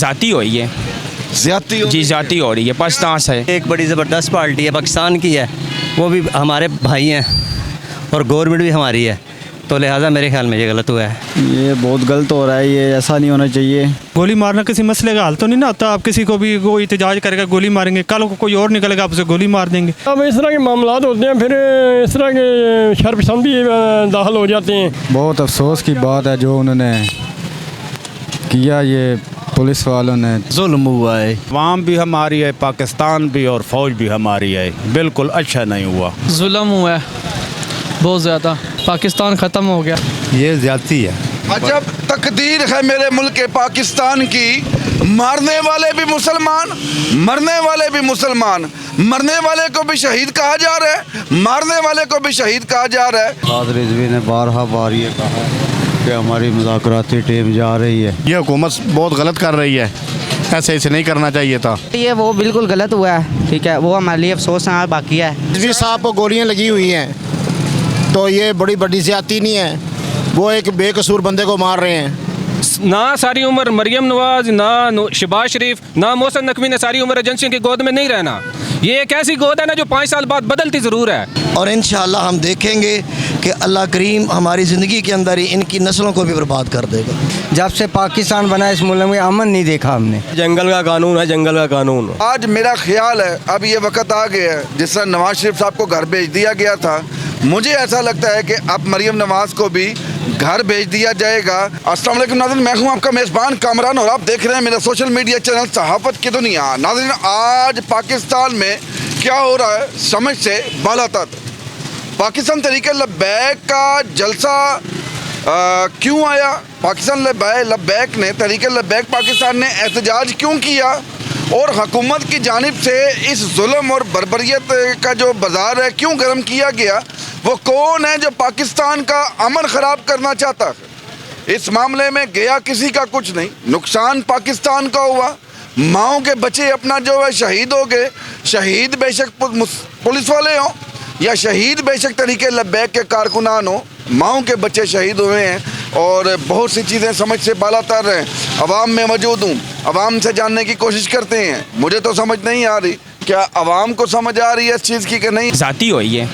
ज़ाती हो रही है, जी ज़ाती हो रही है, पाकिस्तान से। एक बड़ी ज़बरदस्त पार्टी है, पाकिस्तान की है, वो भी हमारे भाई हैं और गवर्नमेंट भी हमारी है, तो लिहाजा मेरे ख्याल में ये गलत हुआ है। ये बहुत गलत हो रहा है, ये ऐसा नहीं होना चाहिए। गोली मारना किसी मसले का हल तो नहीं ना होता। आप किसी को भी कोई एहतजाज करेगा गोली मारेंगे, कल को कोई और निकलेगा आप उसे गोली मार देंगे। अब इस तरह के मामला होते हैं, फिर इस तरह के शर्पसंद भी दाखिल हो जाते हैं। बहुत अफसोस की बात है जो उन्होंने किया, ये पुलिस वालों ने जुल्म हुआ है। अवाम भी हमारी है, पाकिस्तान भी और फौज भी हमारी है, बिल्कुल अच्छा नहीं हुआ। जुल्म हुआ है बहुत ज़्यादा, पाकिस्तान ख़त्म हो गया। ये ज्यादती है। अजब तकदीर है मेरे मुल्क के पाकिस्तान की, मारने वाले भी मुसलमान, मरने वाले भी मुसलमान, मरने वाले को भी शहीद कहा जा रहा है, मारने वाले को भी शहीद कहा जा रहा है। कादर रिजवी ने बारहा बार ये कहा कि हमारी मुज़ाकराती टीम जा रही है। ये हुकूमत बहुत गलत कर रही है, ऐसे इसे नहीं करना चाहिए था। ये वो बिल्कुल गलत हुआ है, ठीक है, वो हमारे लिए अफसोस है, बाकी है। रिजवी साहब को गोलियां लगी हुई हैं, तो ये बड़ी ज्यादती नहीं है, वो एक बेकसूर बंदे को मार रहे हैं। ना सारी उम्र मरियम नवाज, ना शहबाज शरीफ, ना मोहसिन नकवी ने सारी उम्र एजेंसियों की गोद में नहीं रहना। ये एक ऐसी गोद है ना जो 5 साल बाद बदलती ज़रूर है। और इंशाअल्लाह हम देखेंगे कि अल्लाह करीम हमारी ज़िंदगी के अंदर ही इनकी नस्लों को भी बर्बाद कर देगा। जब से पाकिस्तान बना इस मुल्क में अमन नहीं देखा हमने। जंगल का कानून है, जंगल का कानून। आज मेरा ख्याल है अब ये वक्त आ गया है, जिस तरह नवाज शरीफ साहब को घर भेज दिया गया था, मुझे ऐसा लगता है कि अब मरियम नवाज को भी घर भेज दिया जाएगा। अस्सलाम वालेकुम नाज़रीन, मैं हूं आपका मेज़बान कामरान और आप देख रहे हैं मेरा सोशल मीडिया चैनल सहाफ़त की दुनिया। नाज़रीन, आज पाकिस्तान में क्या हो रहा है समझ से बालातर। पाकिस्तान तहरीक लब्बैक का जलसा क्यों आया? पाकिस्तान लब्बैक ने तहरीक लब्बैक पाकिस्तान ने एहतजाज क्यों किया? और हुकूमत की जानिब से इस जुल्म और बर्बरियत का जो बाजार है क्यों गर्म किया गया? वो कौन है जो पाकिस्तान का अमन ख़राब करना चाहता है? इस मामले में गया किसी का कुछ नहीं, नुकसान पाकिस्तान का हुआ। माओं के बच्चे अपना जो है शहीद हो गए। शहीद बेशक पुलिस वाले हों या शहीद बेशक तरीके लब्बैक के कारकुनान हों, माओं के बच्चे शहीद हुए हैं और बहुत सी चीज़ें समझ से बालातर हैं। अवाम में मौजूद हूँ, अवाम से जानने की कोशिश करते हैं। मुझे तो समझ नहीं आ रही, क्या अवाम को समझ आ रही है इस चीज़ की कि नहीं? ज़ाती हो रही है,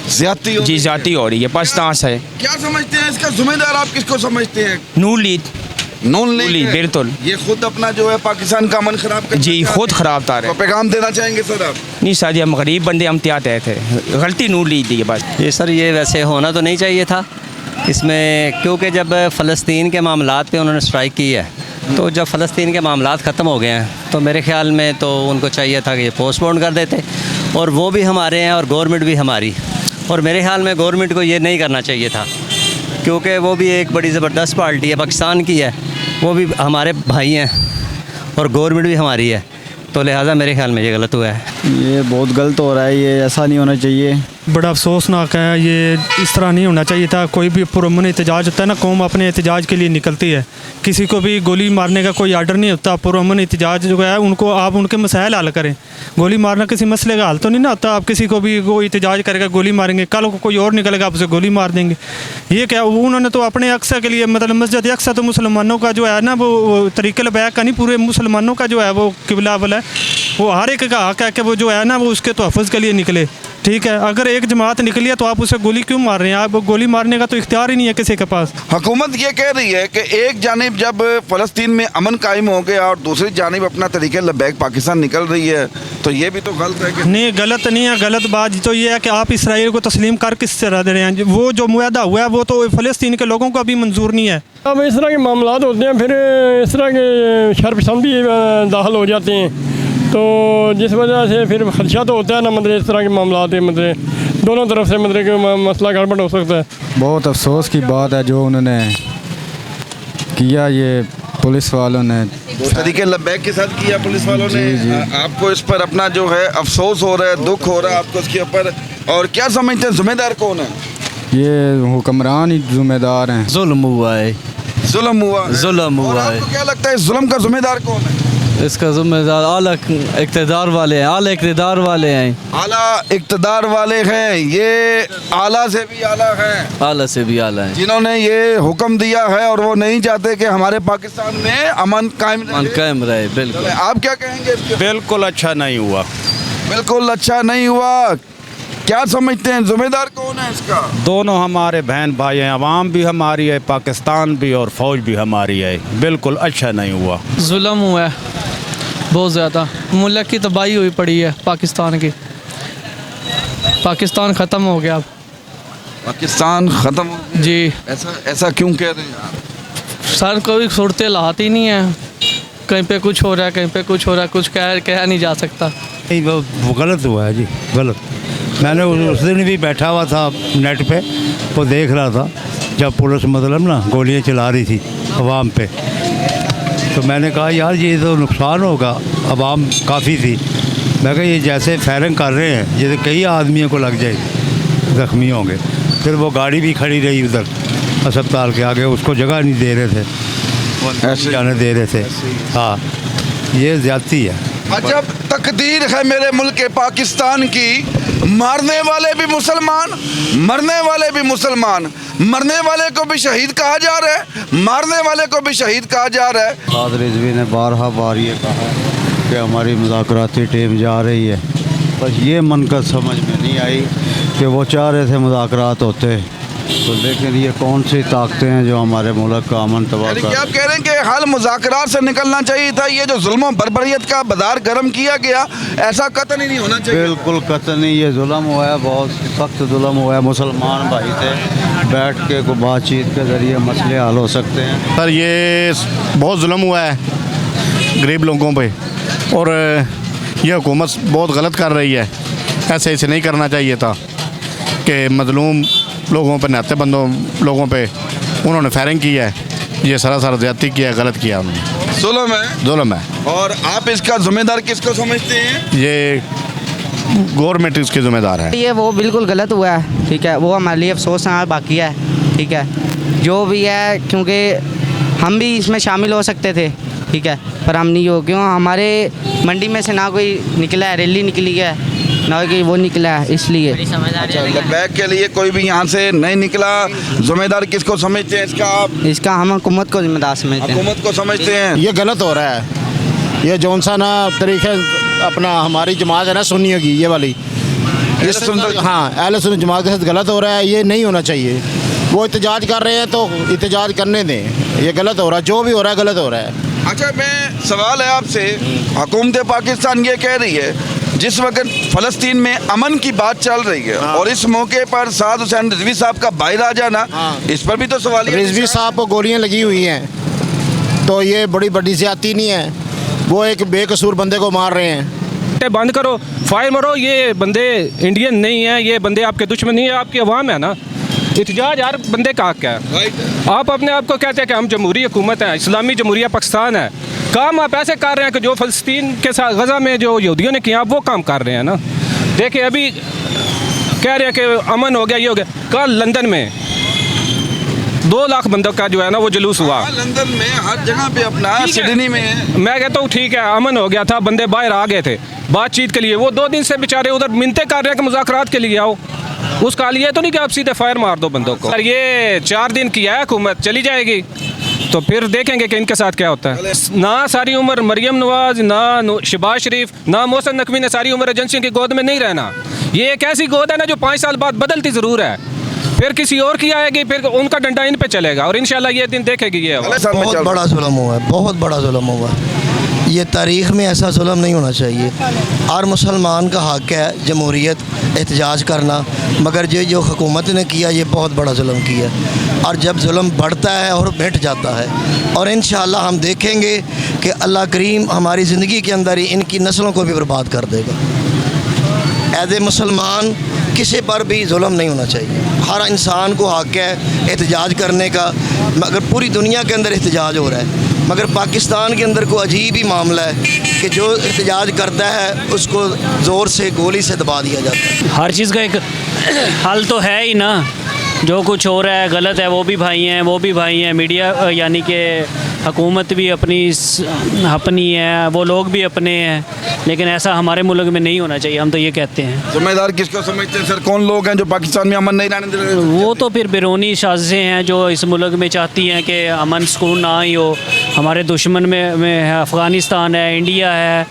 जी ज़ाती हो रही है, पाकिस्तान से। क्या समझते हैं इसका जिम्मेदार आप किसको समझते हैं? नून लीग बिल्कुल। ये खुद अपना जो है पाकिस्तान का अमन खराब कर, जी खुद खराब था। तो पैगाम देना चाहेंगे सर आप? नहीं सर, हम गरीब बंदे, हम त्याग थे, गलती नून लीग दी है बस। ये सर ये वैसे होना तो नहीं चाहिए था इसमें, क्योंकि जब फ़लस्तीन के मामलात पे उन्होंने स्ट्राइक की है, तो जब फ़लस्तीन के मामलात ख़त्म हो गए हैं तो मेरे ख़्याल में तो उनको चाहिए था कि ये पोस्टपोन कर देते। और वो भी हमारे हैं और गवर्नमेंट भी हमारी, और मेरे ख़्याल में गवर्नमेंट को ये नहीं करना चाहिए था, क्योंकि वो भी एक बड़ी ज़बरदस्त पार्टी है, पाकिस्तान की है, वो भी हमारे भाई हैं और गवर्नमेंट भी हमारी है, तो लिहाजा मेरे ख्याल में ये गलत हुआ है। ये बहुत गलत हो रहा है, ये ऐसा नहीं होना चाहिए। बड़ा अफसोसनाक है, ये इस तरह नहीं होना चाहिए था। कोई भी पुरअमन एहतजाज होता है ना, कौम अपने एहतजाज के लिए निकलती है, किसी को भी गोली मारने का कोई आर्डर नहीं होता। पुरअमन एहतजाज जो है उनको आप उनके मसाइल हल करें, गोली मारना किसी मसले का हल तो नहीं ना होता। आप किसी को भी कोई एहतजाज करेगा गोली मारेंगे, कल को कोई और निकलेगा आप उसे गोली मार देंगे। ये क्या उन्होंने तो अपने अक्सा के लिए, मतलब मस्जिद अक्सा तो मुसलमानों का जो है ना, वो तरीक़े लब्बैक का नहीं, पूरे मुसलमानों का जो है वो किबला वाला है, वो हर एक का हक़ है कि वो जो है ना वो उसके तहफ़्फ़ुज़ के लिए निकले। ठीक है, अगर एक जमात निकली है तो आप उसे गोली क्यों मार रहे हैं? आप गोली मारने का तो इख्तियार ही नहीं है किसी के पास। हुकूमत ये कह रही है कि एक जानिब जब फ़लस्तीन में अमन कायम हो गया और दूसरी जानिब अपना तरीके लब्बैक पाकिस्तान निकल रही है, तो ये भी तो गलत है कि नहीं? गलत नहीं है, गलत बात तो ये है कि आप इसराइल को तस्लीम कर किस तरह दे रहे हैं? वो जो मुआहदा हुआ है वो तो फ़लस्तीन के लोगों को अभी मंजूर नहीं है। अब इस तरह के मामला होते हैं, फिर इस तरह के शर्पसंद भी दाखिल हो जाते हैं, तो जिस वजह से फिर खदशा तो होता है ना, मतलब इस तरह के मामला है, मतलब दोनों तरफ से मतलब कि मसला गड़बड़ हो सकता है। बहुत अफसोस की बात है जो उन्होंने किया, ये पुलिस वालों ने तरीके लब्बैक के साथ किया पुलिस वालों ने। आपको इस पर अपना जो है अफसोस हो रहा है, दुख हो रहा है आपको इसके ऊपर, और क्या समझते हैं जिम्मेदार कौन है? ये हुक्मरान ही जिम्मेदार हैं। जुल्म हुआ है, जुल्म हुआ है। जुल्म हुआ है। आपको क्या लगता है जुल्म का जिम्मेदार कौन है? इसका जिम्मेदार आला इक़्तिदार वाले हैं, आला इक़्तिदार वाले हैं। आला इक़्तिदार वाले हैं, ये आला से भी आला हैं, आला से भी आला है, जिन्होंने ये हुक्म दिया है और वो नहीं चाहते कि हमारे पाकिस्तान में अमन कायम रहे। बिल्कुल। आप क्या कहेंगे इसके? बिल्कुल अच्छा नहीं हुआ, बिल्कुल अच्छा नहीं हुआ। क्या समझते हैं जिम्मेदार कौन है इसका? दोनों हमारे बहन भाई हैं, अवाम भी हमारी है, पाकिस्तान भी और फ़ौज भी हमारी है। बिल्कुल अच्छा नहीं हुआ, जुल्म हुआ है बहुत ज़्यादा, मुल्क की तबाही हुई पड़ी है पाकिस्तान की। पाकिस्तान ख़त्म हो गया अब। पाकिस्तान ख़त्म हो गया? जी। ऐसा क्यों कह रहे हैं आप? सर कोई सूरत हालात ही नहीं है, कहीं पे कुछ हो रहा है, कहीं पे कुछ हो रहा है, कुछ कह नहीं जा सकता। नहीं, वो गलत हुआ है जी, गलत। मैंने उस दिन भी बैठा हुआ था नेट पे, वो देख रहा था जब पुलिस मतलब ना गोलियां चला रही थी अवाम पे, तो मैंने कहा यार ये तो नुकसान होगा, अवाम काफ़ी थी। मैं कहा ये जैसे फायरिंग कर रहे हैं ये तो कई आदमियों को लग जाएगी, ज़ख्मी होंगे। फिर वो गाड़ी भी खड़ी रही उधर अस्पताल के आगे, उसको जगह नहीं दे रहे थे, ऐसे जाने दे रहे थे। हाँ, ये ज़्यादती है। अजब तकदीर है मेरे मुल्क पाकिस्तान की, मारने वाले भी मुसलमान, मरने वाले भी मुसलमान। मरने वाले को भी शहीद कहा जा रहा है, मारने वाले को भी शहीद कहा जा रहा है। साद रिजवी ने बारहा बार ये कहा कि हमारी मुज़ाकराती टीम जा रही है, बस ये मनकत समझ में नहीं आई कि वो चाह रहे थे मुज़ाकरात होते, तो लेकिन ये कौन सी ताकतें हैं जो हमारे मुल्क का अमन तबाह कर। क्या आप कह रहे हैं कि हाल मुज़ाकरात से निकलना चाहिए था? ये जो जुल्म बर्बरियत का बाजार गर्म किया गया, ऐसा कतई नहीं होना चाहिए। बिल्कुल कतई नहीं, ये जुल्म हुआ है, बहुत सख्त जुल्म हुआ है। मुसलमान भाई थे, बैठ के को बातचीत के ज़रिए मसले हल हो सकते हैं। सर ये बहुत जुल्म हुआ है गरीब लोगों पे, और ये हुकूमत बहुत गलत कर रही है। ऐसे नहीं करना चाहिए था कि मज़लूम लोगों पे, नहते बंदों लोगों पे उन्होंने फायरिंग की है, ये सरासर ज़्यादती किया है, गलत किया उन्होंने। जुल्म है। और आप इसका जिम्मेदार किसको समझते हैं? ये गवर्नमेंट इसके ज़िम्मेदार है। ये वो बिल्कुल गलत हुआ है, ठीक है, वो हमारे लिए अफसोस है, बाकी है, ठीक है, जो भी है, क्योंकि हम भी इसमें शामिल हो सकते थे, ठीक है, पर हम नहीं हो। क्यों? हमारे मंडी में से ना कोई निकला है, रैली निकली है, ना कोई वो निकला है, इसलिए। बैग के लिए कोई भी यहाँ से नहीं निकला, जिम्मेदार किसको समझते हैं इसका आप? इसका हम हुकूमत को जिम्मेदार समझते हैं। हुकूमत को समझते हैं। ये गलत हो रहा है, ये जौन सा ना तरीके अपना हमारी जमात है ना सुन्नियों की, ये वाली, हाँ अहले सुन्नत जमात के साथ गलत हो रहा है, ये नहीं होना चाहिए। वो एहतजाज कर रहे हैं तो एहतजाज करने दें, ये गलत हो रहा है, जो भी हो रहा है गलत हो रहा है। अच्छा, मैं सवाल है आपसे, हुकूमत पाकिस्तान ये कह रही है जिस वक्त फ़लस्तीन में अमन की बात चल रही है, और इस मौके पर साद हुसैन रिजवी साहब का बाहर जाना, इस पर भी तो सवाल है। रिजवी साहब को गोलियां लगी हुई हैं, तो ये बड़ी ज़्यादती नहीं है, वो एक बेकसूर बंदे को मार रहे हैं। बंद करो, फायर मारो, ये बंदे इंडियन नहीं है, ये बंदे आपके दुश्मन नहीं है, आपकी अवाम है ना। एहतजाज हर बंदे का हक है। आप अपने आप को कहते हैं कि हम जमहूरी हुकूमत है, इस्लामी जमहूरिया पाकिस्तान है, काम आप ऐसे कर रहे हैं कि जो फ़लस्तीन के साथ गज़ा में जो यहूदियों ने किया, आप वो काम कर रहे हैं ना। देखिए अभी कह रहे हैं कि अमन हो गया, ये हो गया, कल लंदन में 2 लाख बंदों का जो है ना वो जुलूस हुआ। लंदन में हर जगह पे अपना, सिडनी में। मैं कहता हूँ ठीक है, अमन हो गया था, बंदे बाहर आ गए थे बातचीत के लिए, वो 2 दिन से बेचारे उधर मिन्नतें कर रहे हैं कि मुज़ाकरात के लिए आओ। उसका लिए तो नहीं कि आप सीधे फायर मार दो बंदों को। ये 4 दिन की है हुकूमत, चली जाएगी तो फिर देखेंगे कि इनके साथ क्या होता है। ना सारी उम्र मरियम नवाज, ना शहबाज शरीफ, ना मोहसिन नकवी ने सारी उम्र एजेंसियों की गोद में नहीं रहना। ये एक ऐसी गोद है ना जो 5 साल बाद बदलती ज़रूर है, फिर किसी और की आएगी, फिर उनका डंडा इन पे चलेगा, और इंशाल्लाह ये दिन देखेगी। ये बहुत बड़ा जुल्म हुआ है, बहुत बड़ा जुल्म हुआ है, ये तारीख़ में ऐसा जुल्म नहीं होना चाहिए। हर मुसलमान का हक़ है जमहूरियत, एहतजाज करना, मगर जो हुकूमत ने किया ये बहुत बड़ा जुल्म किया, और जब जुल्म बढ़ता है और मिट जाता है, और इंशाअल्लाह हम देखेंगे कि अल्लाह करीम हमारी ज़िंदगी के अंदर ही इनकी नस्लों को भी बर्बाद कर देगा। एज़ ए मुसलमान किसी पर भी जुल्म नहीं होना चाहिए, हर इंसान को हक़ है एहतजाज करने का, मगर पूरी दुनिया के अंदर एहतजाज हो रहा है, मगर पाकिस्तान के अंदर को अजीब ही मामला है कि जो एहतजाज करता है उसको ज़ोर से गोली से दबा दिया जाता है। हर चीज़ का एक हल तो है ही ना, जो कुछ हो रहा है गलत है, वो भी भाई हैं, वो भी भाई हैं, मीडिया यानी कि हुकूमत भी अपनी है, वो लोग भी अपने हैं, लेकिन ऐसा हमारे मुल्क में नहीं होना चाहिए। हम तो ये कहते हैं। जिम्मेदार किसको समझते हैं सर? कौन लोग हैं जो पाकिस्तान में अमन नहीं लाने दे रहे? वो तो फिर बैरूनी साजिशें हैं जो इस मुल्क में चाहती हैं कि अमन सुकून ना ही हो। हमारे दुश्मन में है, अफ़गानिस्तान है, इंडिया है,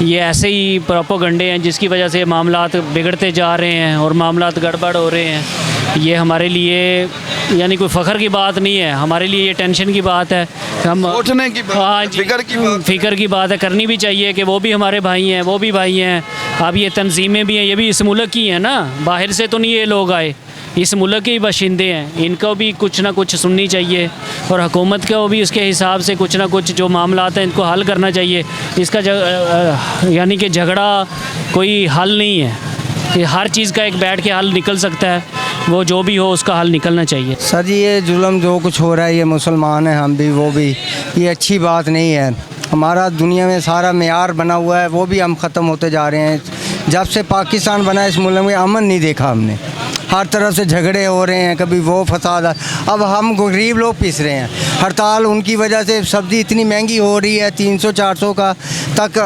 ये ऐसे ही प्रोपोगंडे हैं जिसकी वजह से मामलात बिगड़ते जा रहे हैं और मामलात गड़बड़ हो रहे हैं। ये हमारे लिए यानी कोई फ़ख्र की बात नहीं है, हमारे लिए ये टेंशन की बात है। हम सोचने की बात, हाँ, फिक्र की बात है, करनी भी चाहिए कि वो भी हमारे भाई हैं, वो भी भाई हैं। अब ये तंजीमें भी हैं, ये भी इस मुल्क की हैं ना, बाहर से तो नहीं ये लोग आए, इस मुल्क के ही बाशिंदे हैं। इनको भी कुछ ना कुछ सुननी चाहिए और हुकूमत को भी उसके हिसाब से कुछ ना कुछ जो मामलात हैं इनको हल करना चाहिए। इसका यानी कि झगड़ा कोई हल नहीं है, ये हर चीज़ का एक बैठ के हल निकल सकता है, वो जो भी हो उसका हल निकलना चाहिए। सर जी ये जुल्म जो कुछ हो रहा है, ये मुसलमान हैं हम भी वो भी, ये अच्छी बात नहीं है। हमारा दुनिया में सारा मेयार बना हुआ है, वो भी हम ख़त्म होते जा रहे हैं। जब से पाकिस्तान बना इस मुल्क में अमन नहीं देखा हमने, हर तरफ से झगड़े हो रहे हैं, कभी वो फसाद। अब हम गरीब लोग पिस रहे हैं, हड़ताल उनकी वजह से सब्ज़ी इतनी महंगी हो रही है, 300-400 का तक।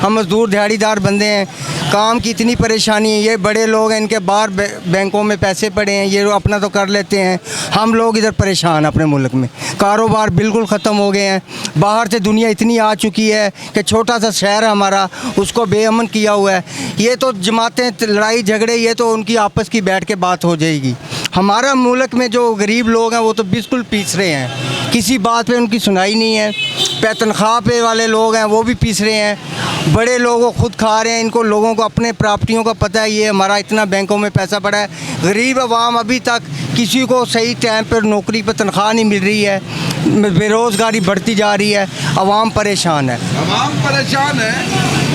हम मज़दूर दिहाड़ीदार बंदे हैं, काम की इतनी परेशानी है। ये बड़े लोग हैं, इनके बाहर बैंकों में पैसे पड़े हैं, ये अपना तो कर लेते हैं। हम लोग इधर परेशान अपने मुल्क में, कारोबार बिल्कुल ख़त्म हो गए हैं। बाहर से दुनिया इतनी आ चुकी है कि छोटा सा शहर है हमारा, उसको बेअमन किया हुआ है। ये तो जमातें, लड़ाई झगड़े, ये तो उनकी आपस की बैठ के बात हो जाएगी। हमारा मुल्क में जो गरीब लोग हैं वो तो बिल्कुल पीस रहे हैं, किसी बात पे उनकी सुनाई नहीं है। तनख्वाह पे वाले लोग हैं वो भी पीस रहे हैं, बड़े लोगों खुद खा रहे हैं। इनको लोगों को अपने प्रॉपर्टियों का पता है, ये हमारा इतना बैंकों में पैसा पड़ा है। गरीब अवाम अभी तक किसी को सही टाइम पर नौकरी पर तनख्वाह नहीं मिल रही है, बेरोज़गारी बढ़ती जा रही है, अवाम परेशान है। अवाम परेशान है,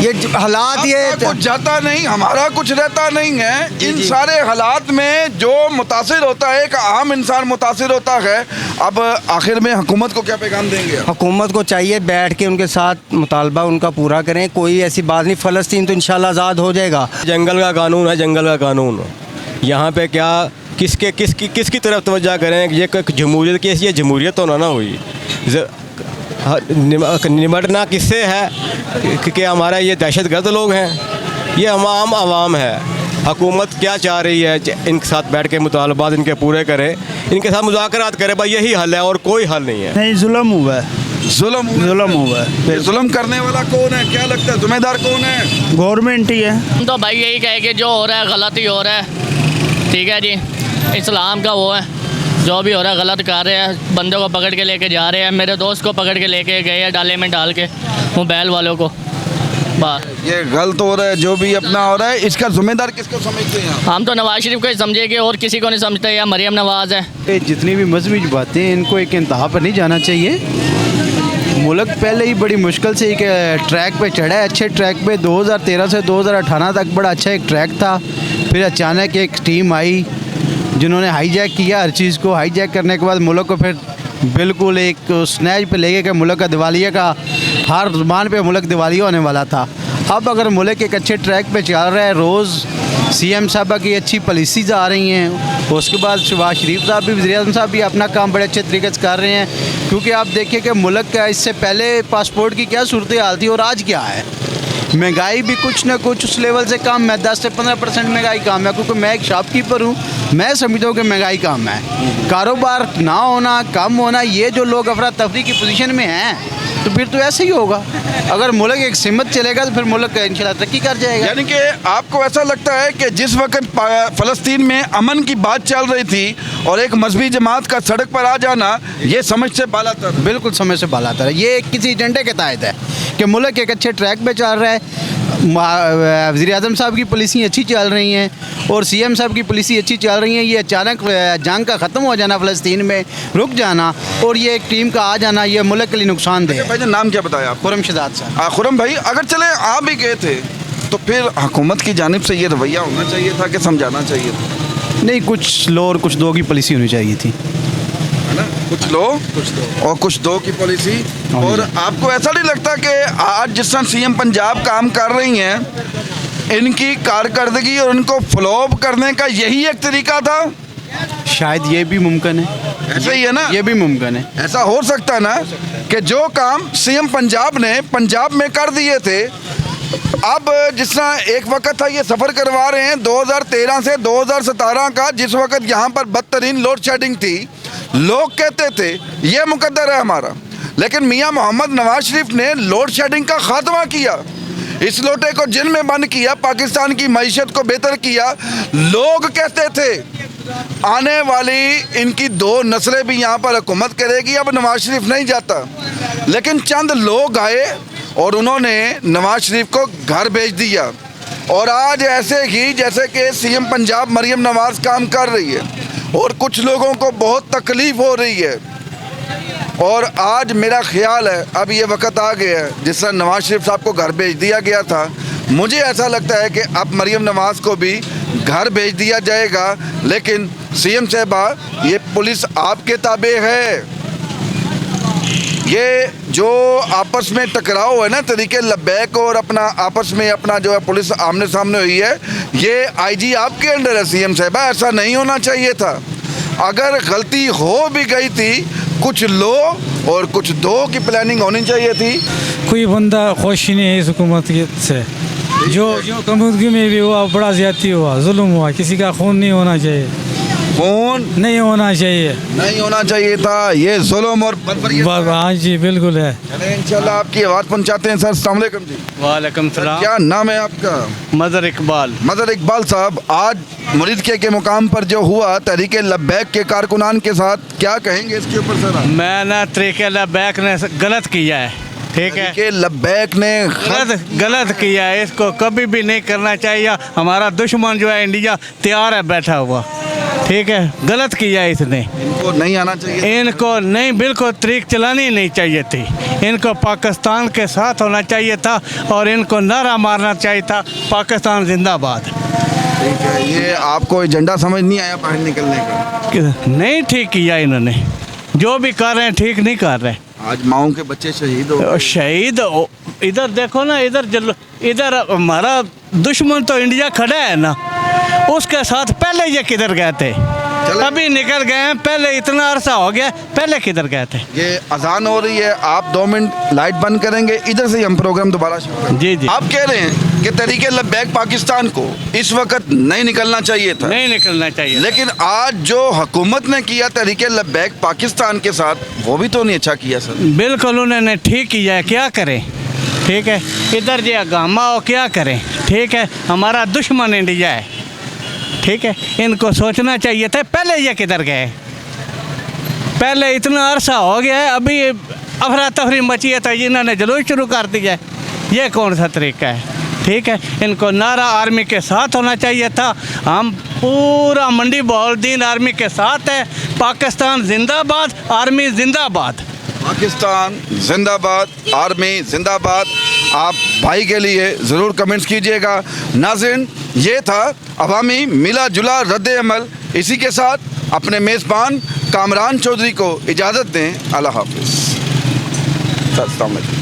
ये हालात, ये कुछ जाता नहीं, हमारा कुछ रहता नहीं है। इन सारे हालात में जो मुतासिर होता है, एक आम इंसान मुतासिर होता है। अब आखिर में हुकूमत को क्या पैगाम देंगे? हुकूमत को चाहिए बैठ के उनके साथ मुतालबा उनका पूरा करें। कोई ऐसी बात नहीं, फ़लस्तीन तो इंशाल्लाह आज़ाद हो जाएगा। जंगल का कानून है, जंगल का कानून। यहाँ पे क्या किसकी तरफ तवज्जो करें? ये जमहूरियत की, ये जमहूरियत तो ना हुई। निमटना किससे है कि हमारा ये दहशतगर्द लोग हैं, ये आवाम है। हुकूमत क्या चाह रही है? इनके साथ बैठ के मुतालबात इनके पूरे करें, इनके साथ मुज़ाकरात करें, भाई यही हल है और कोई हल नहीं है। नहीं, जुल्म हुआ है, जुल्म हुआ है। जुल्म करने वाला कौन है? क्या लगता है जिम्मेदार कौन है? गवर्नमेंट ही है। हम तो भाई यही कहे कि जो हो रहा है गलत ही हो रहा है, ठीक है जी। इस्लाम का वो है, जो भी हो रहा है गलत कर रहे हैं, बंदों को पकड़ के लेके जा रहे हैं। मेरे दोस्त को पकड़ के लेके गए हैं डाले में डाल के, मोबाइल वालों को। ये गलत हो रहा है, जो भी अपना हो रहा है, इसका जिम्मेदार किसको समझते हैं? हम तो नवाज शरीफ को ही समझेंगे और किसी को नहीं समझते, या मरियम नवाज है। जितनी भी मजहबी बातें हैं, इनको एक इंतहा पर नहीं जाना चाहिए। मुल्क पहले ही बड़ी मुश्किल से एक ट्रैक पे चढ़ा है, अच्छे ट्रैक पे। 2013 से 2018 तक बड़ा अच्छा एक ट्रैक था। फिर अचानक एक टीम आई जिन्होंने हाईजैक किया हर चीज़ को। हाईजैक करने के बाद मुल्क को फिर बिल्कुल एक स्नैच पे ले गए कि मुल्क का दिवालिया का, हर ज़ुबान पे मुल्क दिवालिया होने वाला था। अब अगर मुल्क एक अच्छे ट्रैक पे चल रहा है, रोज़ CM साहबा की अच्छी पॉलिसीज़ आ रही हैं, उसके बाद शहबाज शरीफ साहब भी, वज़ीर-ए-आज़म साहब भी अपना काम बड़े अच्छे तरीके से कर रहे हैं। क्योंकि आप देखिए कि मुल्क का इससे पहले पासपोर्ट की क्या सूरत हाल थी और आज क्या है। महंगाई भी कुछ ना कुछ उस लेवल से कम है, 10 से 15% महंगाई कम है। क्योंकि मैं एक शॉपकीपर हूँ, मैं समझता हूँ कि महंगाई कम है। कारोबार ना होना, कम होना, ये जो लोग अफरा तफरी की पोजीशन में हैं, तो फिर तो ऐसे ही होगा। अगर मुल्क एक सिमत चलेगा तो फिर मुल्क इंशाल्लाह तरक्की कर जाएगा। यानी कि आपको ऐसा लगता है कि जिस वक्त फ़लस्तीन में अमन की बात चल रही थी और एक मजहबी जमात का सड़क पर आ जाना, ये समझ से बालातर? बिल्कुल समझ से बालातर है। ये किसी एजेंडे के तहत है कि मुल्क एक अच्छे ट्रैक पे चल रहा है। वज़ीर-ए-आज़म साहब की पॉलिसी अच्छी चल रही हैं और CM साहब की पॉलिसी अच्छी चल रही है। ये अचानक जंग का ख़त्म हो जाना, फ़लस्तीन में रुक जाना और ये एक टीम का आ जाना, ये मुल्क के लिए नुकसानदेह है। भाई नाम क्या बताया? खुरम शहजाद साहब। खुरम भाई, अगर चले आप भी गए थे तो फिर हुकूमत की जानिब से ये रवैया होना चाहिए था कि समझाना चाहिए था? नहीं, कुछ लो और कुछ दो की पॉलिसी होनी चाहिए थी, है ना? कुछ लो और कुछ दो की पॉलिसी। और आपको ऐसा नहीं लगता कि आज जिस तरह CM पंजाब काम कर रही हैं, इनकी कारकर्दगी और उनको फ्लॉप करने का यही एक तरीका था? शायद ये भी मुमकिन है। ऐसा ही है ना? ये भी मुमकिन है। ऐसा हो सकता है ना कि जो काम सीएम पंजाब ने पंजाब में कर दिए थे, अब जिस तरह एक वक्त था ये सफ़र करवा रहे हैं 2013 से 2017 का, जिस वक्त यहाँ पर बदतरीन लोड शेडिंग थी, लोग कहते थे ये मुकद्दर है हमारा, लेकिन मियाँ मोहम्मद नवाज शरीफ ने लोड शेडिंग का खात्मा किया, इस लोटे को जिन में बंद किया, पाकिस्तान की मईशत को बेहतर किया। लोग कहते थे आने वाली इनकी 2 नस्लें भी यहाँ पर हुकूमत करेगी, अब नवाज शरीफ नहीं जाता, लेकिन चंद लोग आए और उन्होंने नवाज शरीफ को घर भेज दिया। और आज ऐसे ही जैसे कि सीएम पंजाब मरियम नवाज काम कर रही है और कुछ लोगों को बहुत तकलीफ़ हो रही है, और आज मेरा ख्याल है अब ये वक्त आ गया है जिस तरह नवाज शरीफ साहब को घर भेज दिया गया था, मुझे ऐसा लगता है कि अब मरियम नवाज को भी घर भेज दिया जाएगा। लेकिन सीएम साहबा, ये पुलिस आपके ताबे है, ये जो आपस में टकराव है ना तरीके लब्बैक और अपना आपस में अपना जो है पुलिस आमने सामने हुई है, ये आईजी आपके अंडर है सीएम साहबा, ऐसा नहीं होना चाहिए था। अगर गलती हो भी गई थी, कुछ लो और कुछ दो की प्लानिंग होनी चाहिए थी। कोई बंदा खुश नहीं है इस हुकूमत से, जो कमूदगी में भी हुआ, बड़ा ज्यादती हुआ, जुल्म हुआ, किसी का खून नहीं होना चाहिए, खून नहीं होना चाहिए, नहीं होना चाहिए था, ये जुल्म और हाँ जी बिल्कुल है। चलें इंशाल्लाह आपकी आवाज़ पहुंचाते हैं। सर अस्सलाम वालेकुम जी। वालेकुम सलाम। क्या नाम है आपका? मदर इकबाल। मदर इकबाल साहब, आज मुरीदके के मुकाम पर जो हुआ तहरीके लब्बैक के कारकुनान के साथ, क्या कहेंगे इसके ऊपर सर? मैं ना तरीके लब्बैक ने गलत किया है, ठीक है, तहरीके लब्बैक ने गलत किया है, इसको कभी भी नहीं करना चाहिए। हमारा दुश्मन जो है इंडिया तैयार है बैठा हुआ, ठीक है, गलत किया है इसने, इनको नहीं आना चाहिए, इनको नहीं, बिल्कुल तरीक चलानी नहीं चाहिए थी, इनको पाकिस्तान के साथ होना चाहिए था और इनको नारा मारना चाहिए था, पाकिस्तान जिंदाबाद। ठीक है, ये आपको एजेंडा समझ नहीं आया बाहर निकलने का? नहीं ठीक किया इन्होंने, जो भी कर रहे हैं ठीक नहीं कर रहे। आज माओं के बच्चे शहीद हो, शहीद इधर देखो ना, इधर हमारा दुश्मन तो इंडिया खड़ा है ना, उसके साथ पहले ये किधर गए थे? अभी निकल गए हैं, पहले इतना अरसा हो गया, पहले किधर गए थे? ये अजान हो रही है, आप 2 मिनट लाइट बंद करेंगे, इधर से हम प्रोग्राम दोबारा शुरू करें। जी जी। आप कह रहे हैं कि तहरीके लब्बैक पाकिस्तान को इस वक्त नहीं निकलना चाहिए था, नहीं निकलना चाहिए, लेकिन आज जो हुकूमत ने किया तहरीके लब्बैक पाकिस्तान के साथ, वो भी तो नहीं अच्छा किया सर। बिल्कुल उन्होंने ठीक किया है, क्या करें, ठीक है, इधर जो गामा हो क्या करें, ठीक है, हमारा दुश्मन इंडिया है, ठीक है, इनको सोचना चाहिए था पहले ये किधर गए, पहले इतना अरसा हो गया है, अभी अफरा तफरी मची है तो इन्होंने जुलूस शुरू कर दिया है, ये कौन सा तरीका है, ठीक है, इनको नारा आर्मी के साथ होना चाहिए था। हम पूरा मंडी बहाउद्दीन आर्मी के साथ है, पाकिस्तान जिंदाबाद, आर्मी जिंदाबाद, पाकिस्तान जिंदाबाद, आर्मी जिंदाबाद। आप भाई के लिए ज़रूर कमेंट्स कीजिएगा। नाज़रीन, ये था अवामी मिला जुला रद्द अमल। इसी के साथ अपने मेज़बान कामरान चौधरी को इजाज़त दें। अल्लाह हाफ़िज़। अस्सलाम वालेकुम।